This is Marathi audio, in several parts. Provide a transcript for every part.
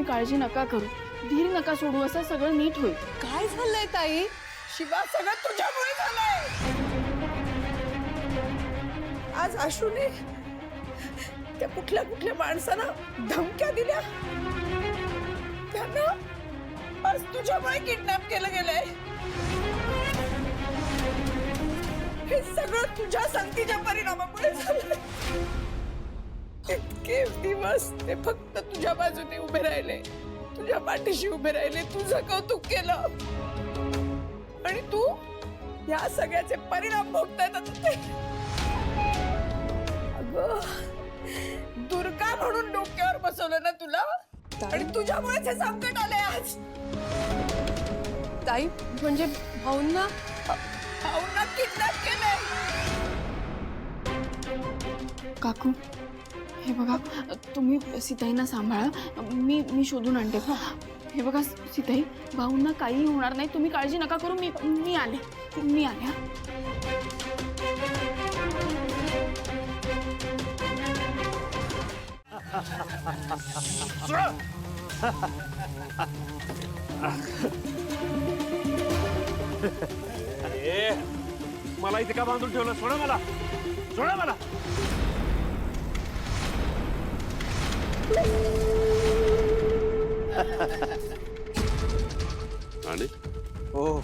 काळजी नका करू, धीर नका सोडू, असं सगळं नीट होईल. काय झालंय ताई? शिवा, सगळं तुझ्यामुळे झालंय. आज आशूने त्या कुठल्या कुठल्या माणसांना धमक्या दिल्या, त्यांना आज तुझ्यामुळे किडनॅप केलं गेलंय. हे सगळं तुझ्या संगतीच्या परिणामामुळे झालंय. इतके दिवस ते फक्त तुझ्या बाजूने उभे राहिले, तुझ्या पाठीशी उभे राहिले, तुझं कौतुक केलं, आणि तू या सगळ्याचे परिणाम भोगतायत आता ते. अगं, दुर्गा म्हणून डोक्यावर बसवलं ना तुला, आणि तुझ्यामुळेच हे संकट आले आज. ताई म्हणजे भाऊंना किडनॅप केलंय. काकू, हे बघा, तुम्ही सीताईंना सांभाळा, मी शोधून आणते. हे बघा सीताई, भाऊंना काही होणार नाही, तुम्ही काळजी नका करू. मी आले. हा. अरे, मला इथे का बांधून ठेवलं? सोडा मला, सोडा मला. राणे? हो,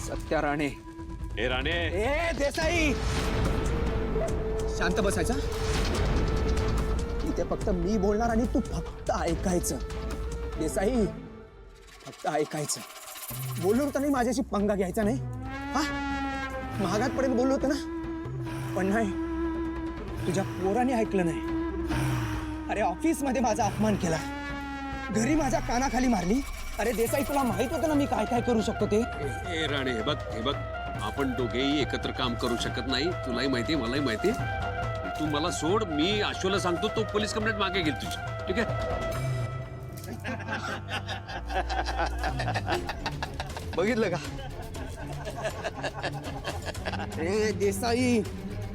सत्या राणे. ए राणे, ए देसाई, शांत बसायचा. इथे फक्त मी बोलणार आणि तू फक्त ऐकायचं. देसाई, फक्त ऐकायचं. बोललो होतं नाही माझ्याशी पंगा घ्यायचा नाही. हा, महागात पडेल बोललो होतं ना, पण नाही, तुझ्या पोराने ऐकलं नाही. अरे ऑफिसमध्ये माझा अपमान केला, घरी माझ्या कानाखाली मारली. अरे देसाई, तुला माहित होतं ना मी काय काय करू शकतो ते. ए राणे, हे बघ, आपण दोघेही एकत्र काम करू शकत नाही. तुलाही माहिती, मलाही माहिती. तू मला सोड, मी आशूला सांगतो, तो पोलीस कंप्लेंट मागे घेईल तुझी. ठीक आहे? बघितलं का? ए देसाई,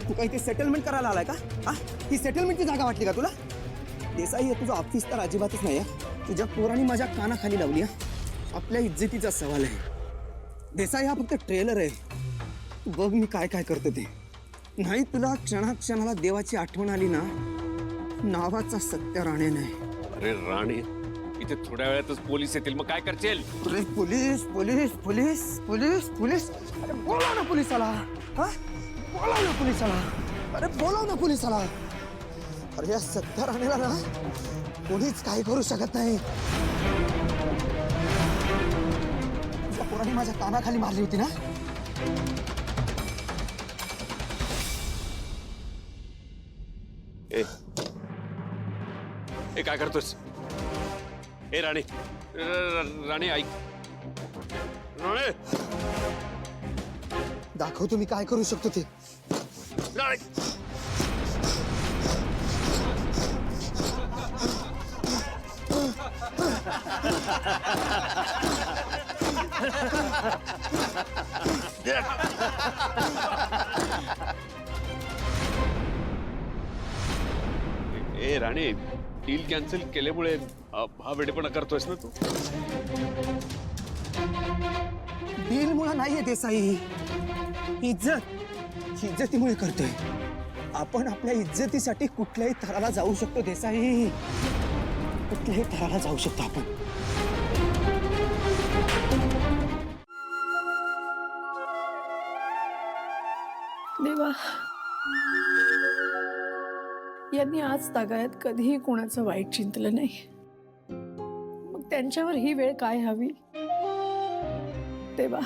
तू काही ते सेटलमेंट करायला आलाय का? हा, ही सेटलमेंटची जागा वाटली का तुला? देसाई, हे तुझं ऑफिस तर अजिबातच नाही आहे. तुझ्या पोरांनी माझ्या कानाखाली लावली. आपल्या इज्जतीचा सवाल आहे. देसाई, हा फक्त ट्रेलर आहे. बघ मी काय काय करतो ते. नाही तुला क्षणाक्षणाला देवाची आठवण आली ना, नावाचा सत्या राणे नाही. अरे राणे, इथे थोड्या वेळातच पोलीस येतील, मग काय करशील? अरे police police police police police, अरे बोलाव ना पोलिसाला. हा, बोलाव ना पोलिसाला. अरे बोलाव ना पोलिसाला. अरे या सत्या राणेला ना कोणीच काही करू शकत नाही. तुझ्या पोराने माझ्या कानाखाली मारली होती ना. ए काय करतोस? ए राणे, राणे ऐक. राणे, दाखवतो मी काय करू शकतो ते. राणे, ए राणे, डील कॅन्सल केल्यामुळे हा वेडेपणा करतोयस ना तू? डील मुळे नाहीये देसाई, इज्जतीमुळे करतोय. आपण आपल्या इज्जतीसाठी कुठल्याही थराला जाऊ शकतो देसाई, कुठल्याही थराला जाऊ शकतो आपण. देवा, यांनी आज तागायत कधीही कोणाचं वाईट चिंतलं नाही, मग त्यांच्यावर ही वेळ काय हवी? देवा,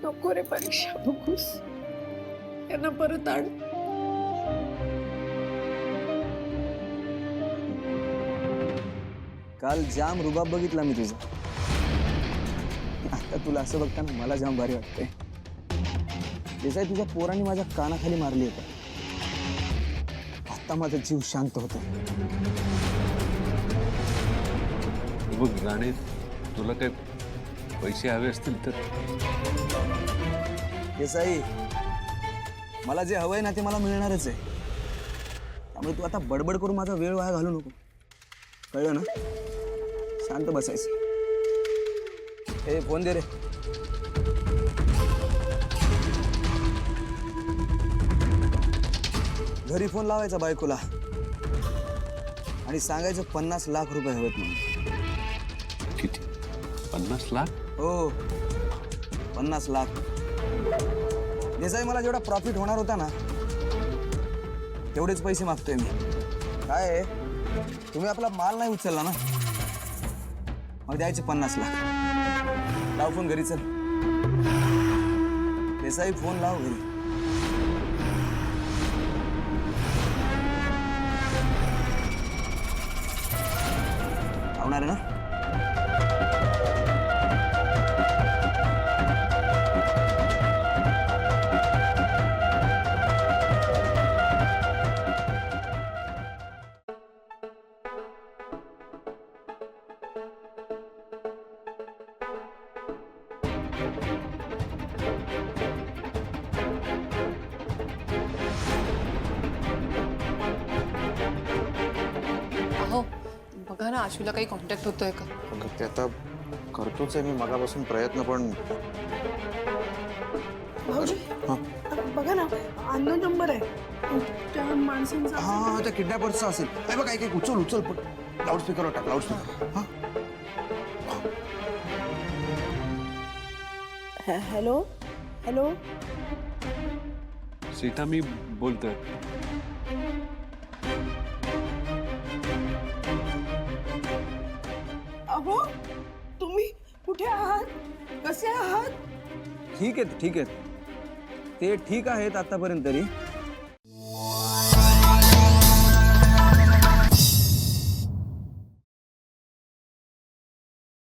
नको रे परीक्षा बघूस, यांना परत आण. काल जाम रुबाब बघितला मी तुझा. आता तुला असं बघताना मला जाम भारी वाटतंय. देसाई, तुझ्या पोरांनी माझ्या कानाखाली मारली होती. आता माझा जीव शांत होतो. बघ राणे, तुला काय पैसे हवे असतील तर? देसाई, मला जे हवंय ना ते मला मिळणारच आहे. त्यामुळे तू आता बडबड करून माझा वेळ वाया घालू नको. कळलं ना? शांत बसायचं. ए फोन दे रे. घरी फोन लावायचा बायकोला आणि सांगायचं 50 लाख रुपये हवेत म्हणून. किती? 50 लाख? हो 50 लाख. देसाई मला जेवढा प्रॉफिट होणार होता ना तेवढेच पैसे मागतोय मी. काय आहे, तुम्ही आपला माल नाही उचलला ना, मग द्यायचे 50 लाख. लाव फोन घरी. चल देसाई फोन लाव घरी. लावणार आहे ना? अहो बघा ना, आशूला काही कॉन्टॅक्ट होतोय का? अगं ते आता करतोच आहे मी मगापासून प्रयत्न, पण भाऊजी बघा ना, अननोन नंबर आहे त्या माणसांचा. हा त्या किडनॅपर्सचा असेल. काय बघ, काय उचल उचल पण लाऊडस्पीकरवर टाक. लाऊडस्पीकर. हा हॅलो हॅलो. सीता मी बोलतोय. अहो तुम्ही कुठे आहात? कसे आहात? ठीक आहेत, ठीक आहेत. ते ठीक आहेत आतापर्यंत तरी.